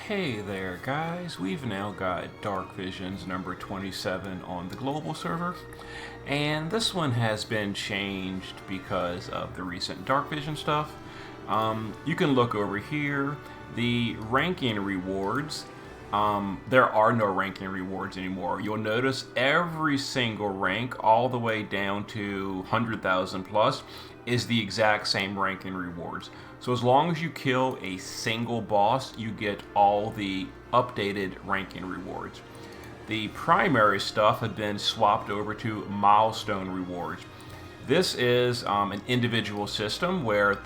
Hey there, guys. We've now got Dark Visions number 27 on the global server, and this one has been changed because of the recent Dark Vision stuff. You can look over here, the ranking rewards. There are no ranking rewards anymore. You'll notice every single rank, all the way down to 100,000 plus, is the exact same ranking rewards. So as long as you kill a single boss, you get all the updated ranking rewards. The primary stuff had been swapped over to milestone rewards. This is an individual system where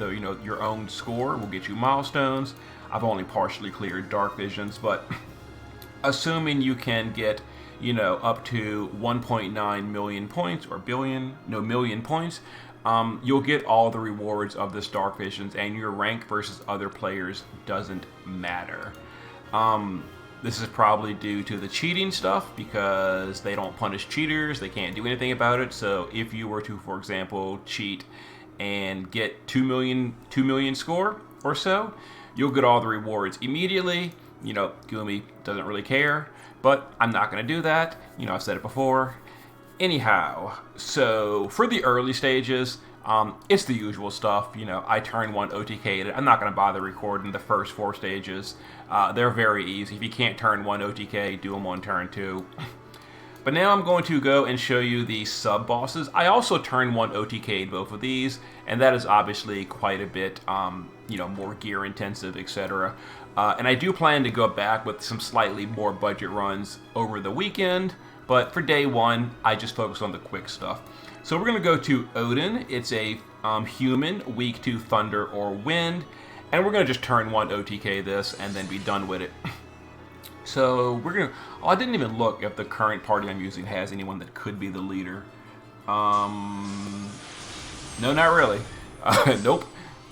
your own score will get you milestones. I've only partially cleared Dark Visions, but assuming you can get up to 1.9 million points or million points, you'll get all the rewards of this Dark Visions, and your rank versus other players doesn't matter. This is probably due to the cheating stuff, because they don't punish cheaters. They can't do anything about it. So if you were to, for example, cheat and get 2 million score or so, you'll get all the rewards immediately. Gumi doesn't really care, but I'm not going to do that. I've said it before. Anyhow, so for the early stages, it's the usual stuff. I turn 1 OTK it. I'm not going to bother recording the first 4 stages. They're very easy. If you can't turn 1 OTK, do them on turn 2. But now I'm going to go and show you the sub-bosses. I also turn 1 OTK'd both of these, and that is obviously quite a bit, more gear intensive, etc. And I do plan to go back with some slightly more budget runs over the weekend, but for day 1, I just focus on the quick stuff. So we're going to go to Odin. It's a human, weak to thunder or wind, and we're going to just turn 1 OTK this and then be done with it. So we're going to... Oh, I didn't even look if the current party I'm using has anyone that could be the leader. No, not really. Nope.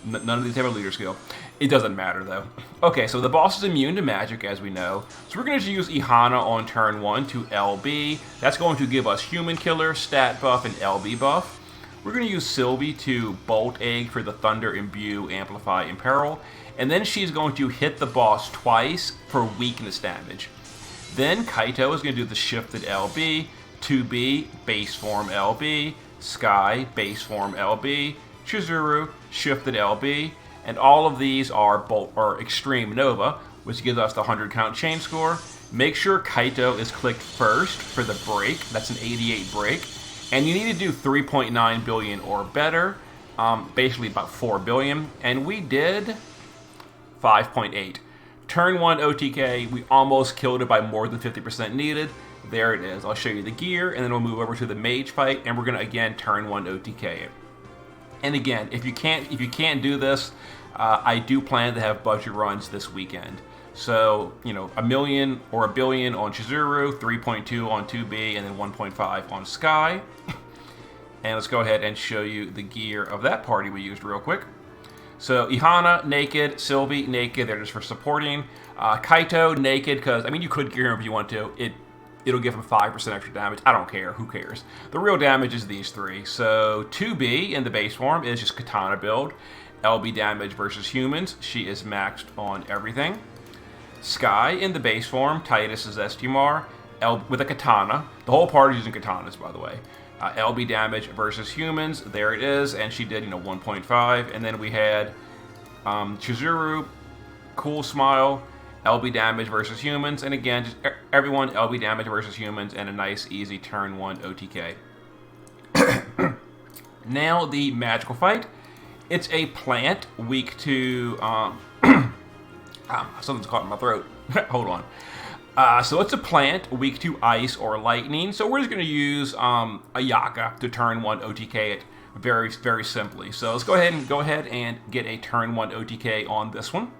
None of these have a leader skill. It doesn't matter, though. Okay, so the boss is immune to magic, as we know. So we're going to use Ihana on turn 1 to LB. That's going to give us Human Killer, Stat Buff, and LB Buff. We're going to use Sylvie to Bolt Egg for the Thunder, Imbue, Amplify, Imperil. And then she's going to hit the boss twice for weakness damage. Then Kaito is going to do the Shifted LB, 2B, Base Form LB, Sky, Base Form LB, Chizuru, Shifted LB, and all of these are Extreme Nova, which gives us the 100 count chain score. Make sure Kaito is clicked first for the break. That's an 88 break. And you need to do 3.9 billion or better, basically about 4 billion. And we did 5.8. Turn 1 OTK, we almost killed it by more than 50% needed. There it is. I'll show you the gear, and then we'll move over to the mage fight, and we're going to again turn 1 OTK it. And again, if you can't do this, I do plan to have budget runs this weekend. So, 1 million or 1 billion on Chizuru, 3.2 on 2B, and then 1.5 on Sky. And let's go ahead and show you the gear of that party we used real quick. So, Ihana, naked. Sylvie, naked. They're just for supporting. Kaito, naked, because, you could gear him if you want to. It'll give him 5% extra damage. I don't care. Who cares? The real damage is these 3. So 2B in the base form is just Katana build. LB damage versus humans. She is maxed on everything. Sky in the base form. Titus is Estimar. With a Katana. The whole party is using Katanas, by the way. LB damage versus humans. There it is. And she did, 1.5. And then we had Chizuru. Cool Smile. LB damage versus humans, and again, just everyone LB damage versus humans, and a nice, easy turn 1 OTK. Now, the magical fight. It's a plant, weak to... something's caught in my throat. Hold on. So it's a plant, weak to ice or lightning, so we're just going to use Ayaka to turn 1 OTK it very, very simply. So let's go ahead and get a turn 1 OTK on this one.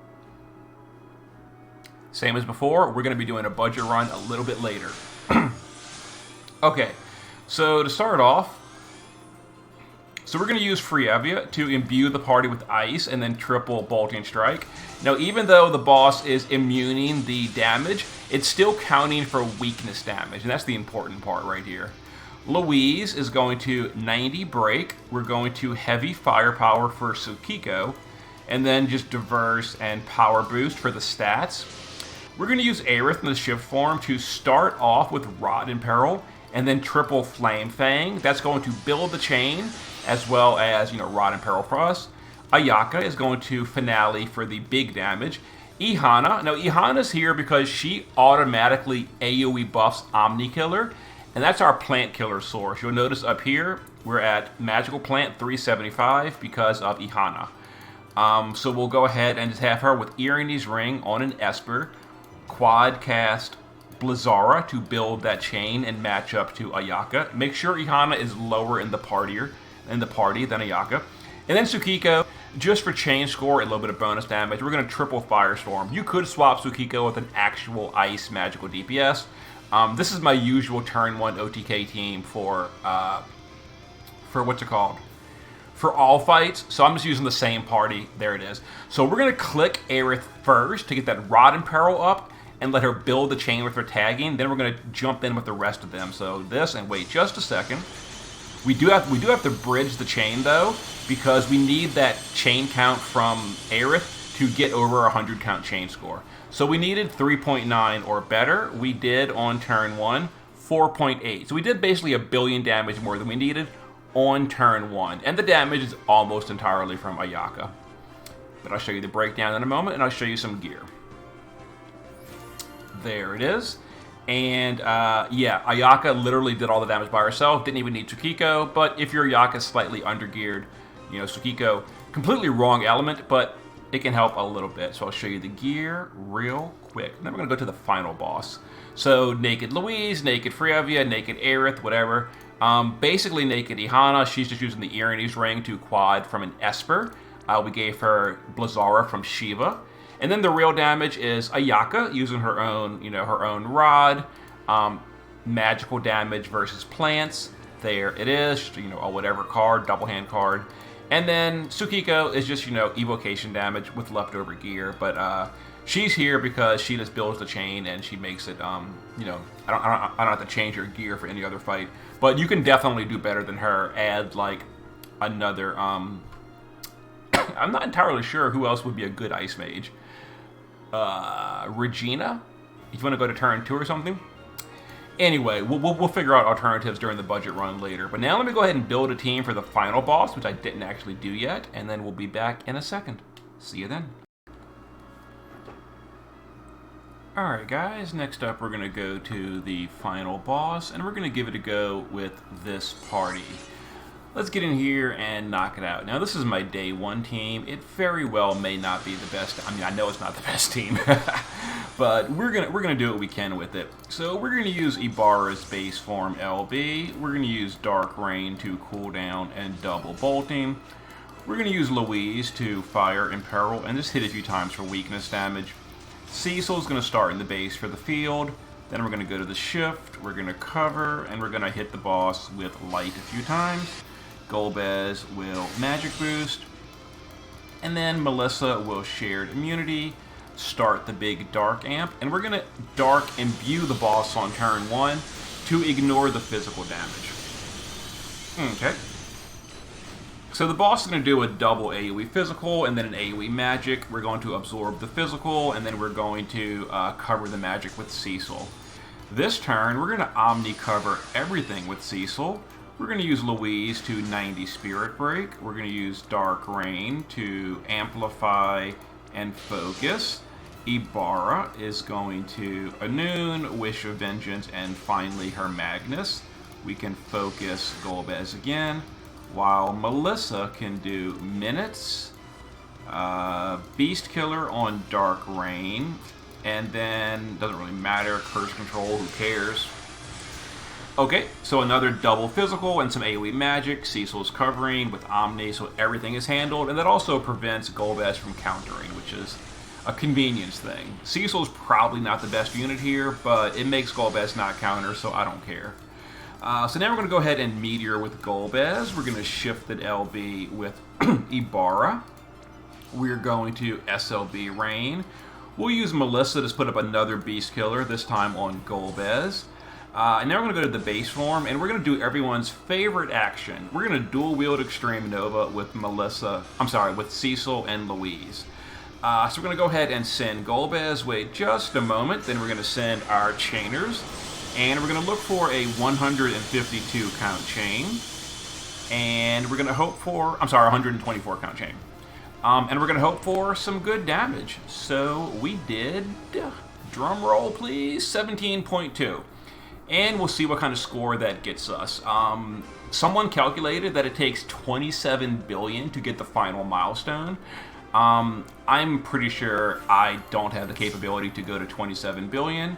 Same as before, we're going to be doing a budget run a little bit later. Okay, so to start off, we're going to use Frievia to imbue the party with ice and then triple Bolting Strike. Now, even though the boss is immuning the damage, it's still counting for weakness damage, and that's the important part right here. Louise is going to 90 break. We're going to heavy firepower for Tsukiko, and then just diverse and power boost for the stats. We're going to use Aerith in the shift form to start off with Rod in Peril, and then triple Flame Fang. That's going to build the chain, as well as, Rod in Peril for us. Ayaka is going to finale for the big damage. Ihana. Now, Ihana's here because she automatically AoE buffs Omni Killer, and that's our plant killer source. You'll notice up here, we're at Magical Plant 375 because of Ihana. So we'll go ahead and just have her with Earie's Ring on an Esper, quad cast Blizzara to build that chain and match up to Ayaka. Make sure Ihana is lower in the party than Ayaka. And then Tsukiko, just for chain score and a little bit of bonus damage, we're going to triple Firestorm. You could swap Tsukiko with an actual ice magical DPS. This is my usual turn 1 OTK team for what's it called? For all fights, so I'm just using the same party. There it is. So we're going to click Aerith first to get that Rod in Peril up and let her build the chain with her tagging. Then we're going to jump in with the rest of them. So this, and wait just a second. We do have to bridge the chain though, because we need that chain count from Aerith to get over 100 count chain score. So we needed 3.9 or better. We did on turn 1 4.8. So we did basically 1 billion damage more than we needed on turn 1, and the damage is almost entirely from Ayaka. But I'll show you the breakdown in a moment, and I'll show you some gear. There it is. And yeah, Ayaka literally did all the damage by herself, didn't even need Tsukiko, but if your Ayaka is slightly undergeared, Tsukiko, completely wrong element, but it can help a little bit. So I'll show you the gear real quick. Then we're going to go to the final boss. So Naked Louise, Naked Friavia, Naked Aerith, whatever. Basically Naked Ihana, she's just using the Earie's Ring to quad from an Esper. We gave her Blizzara from Shiva. And then the real damage is Ayaka using her own, her own rod. Magical damage versus plants. There it is, a whatever card, double hand card. And then Tsukiko is just, evocation damage with leftover gear. But she's here because she just builds the chain and she makes it, I don't have to change her gear for any other fight. But you can definitely do better than her. Add like another, I'm not entirely sure who else would be a good ice mage. Regina, if you want to go to turn 2 or something. Anyway, we'll figure out alternatives during the budget run later. But now let me go ahead and build a team for the final boss, which I didn't actually do yet, and then we'll be back in a second. See you then. Alright guys, next up we're going to go to the final boss, and we're going to give it a go with this party. Let's get in here and knock it out. Now this is my day 1 team. It very well may not be the best. I mean, I know it's not the best team, but we're gonna do what we can with it. So we're gonna use Ibarra's base form LB. We're gonna use Dark Rain to cool down and double bolting. We're gonna use Louise to fire in peril and just hit a few times for weakness damage. Cecil's gonna start in the base for the field. Then we're gonna go to the shift. We're gonna cover and we're gonna hit the boss with light a few times. Golbez will magic boost, and then Melissa will shared immunity, start the big dark amp, and we're gonna dark imbue the boss on turn 1 to ignore the physical damage. Okay. So the boss is gonna do a double AoE physical and then an AoE magic. We're going to absorb the physical, and then we're going to cover the magic with Cecil. This turn, we're gonna omni cover everything with Cecil. We're going to use Louise to 90 Spirit Break. We're going to use Dark Rain to amplify and focus. Ibarra is going to Anun, Wish of Vengeance, and finally her Magnus. We can focus Golbez again, while Melissa can do Minutes, Beast Killer on Dark Rain, and then, doesn't really matter, Curse Control, who cares? Okay, so another double physical and some AoE magic. Cecil's covering with Omni, so everything is handled. And that also prevents Golbez from countering, which is a convenience thing. Cecil's probably not the best unit here, but it makes Golbez not counter, so I don't care. So now we're going to go ahead and Meteor with Golbez. We're going to shift it LB with Ibarra. We're going to SLB Rain. We'll use Melissa to put up another Beast Killer, this time on Golbez. And now we're going to go to the base form, and we're going to do everyone's favorite action. We're going to dual wield Extreme Nova with with Cecil and Louise. So we're going to go ahead and send Golbez. Wait just a moment. Then we're going to send our chainers. And we're going to look for a 152 count chain. And we're going to hope for, 124 count chain. And we're going to hope for some good damage. So we did, drum roll please, 17.2. And we'll see what kind of score that gets us. Someone calculated that it takes 27 billion to get the final milestone. I'm pretty sure I don't have the capability to go to 27 billion,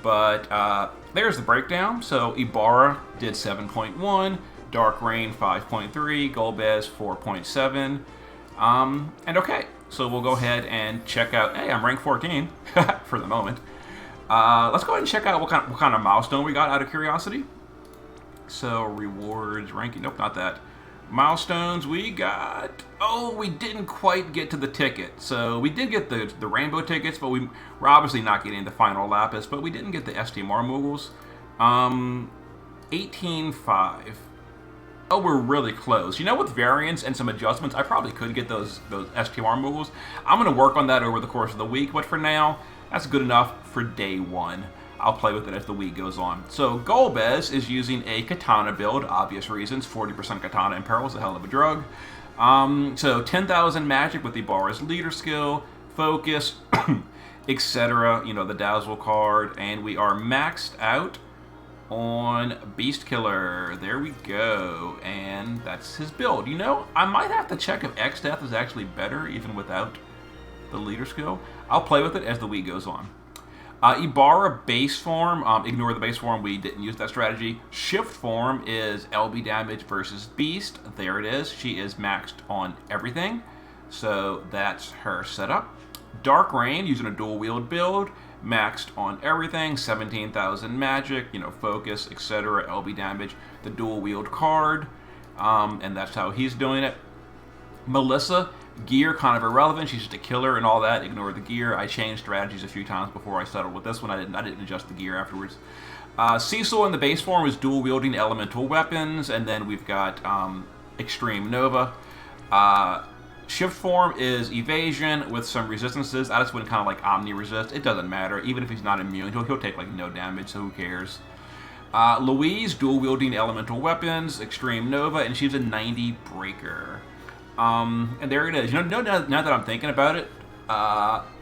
but there's the breakdown. So Ibarra did 7.1, Dark Reign 5.3, Golbez 4.7, and okay, so we'll go ahead and check out. Hey, I'm rank 14 for the moment. Let's go ahead and check out what kind of milestone we got out of curiosity. So rewards, ranking, nope, not that. Milestones, we got, oh, we didn't quite get to the ticket. So we did get the rainbow tickets, but we're obviously not getting the final lapis, but we didn't get the STMR Moogles. 18.5. Oh, we're really close. You know, with variants and some adjustments, I probably could get those STMR Moogles. I'm going to work on that over the course of the week, but for now, that's good enough for day one. I'll play with it as the week goes on. So Golbez is using a katana build, obvious reasons. 40% katana in peril is a hell of a drug. So 10,000 magic with Ibarra's leader skill, focus, etc. You know, the dazzle card, and we are maxed out on Beast Killer. There we go, and that's his build. You know, I might have to check if X-Death is actually better even without the leader skill. I'll play with it as the week goes on. Ibarra base form, ignore the base form, we didn't use that strategy. Shift form is LB damage versus Beast. There it is. She is maxed on everything. So that's her setup. Dark Reign, using a dual wield build, maxed on everything. 17,000 magic, you know, focus, etc. LB damage, the dual wield card. And that's how he's doing it. Melissa, gear kind of irrelevant. She's just a killer and all that. Ignore the gear. I changed strategies a few times before I settled with this one. I didn't adjust the gear afterwards. Cecil in the base form is dual wielding elemental weapons, and then we've got Extreme Nova. Shift form is evasion with some resistances. I just went kind of like Omni resist. It doesn't matter. Even if he's not immune, he'll take like no damage, so who cares? Louise, dual wielding elemental weapons, Extreme Nova, and she's a 90 breaker. And there it is. You know, now that I'm thinking about it,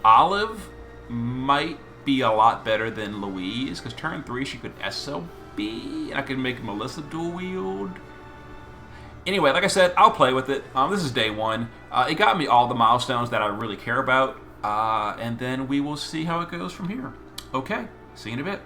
Olive might be a lot better than Louise, because turn 3 she could SLB, and I could make Melissa dual wield. Anyway, like I said, I'll play with it. This is day one. It got me all the milestones that I really care about, and then we will see how it goes from here. Okay, see you in a bit.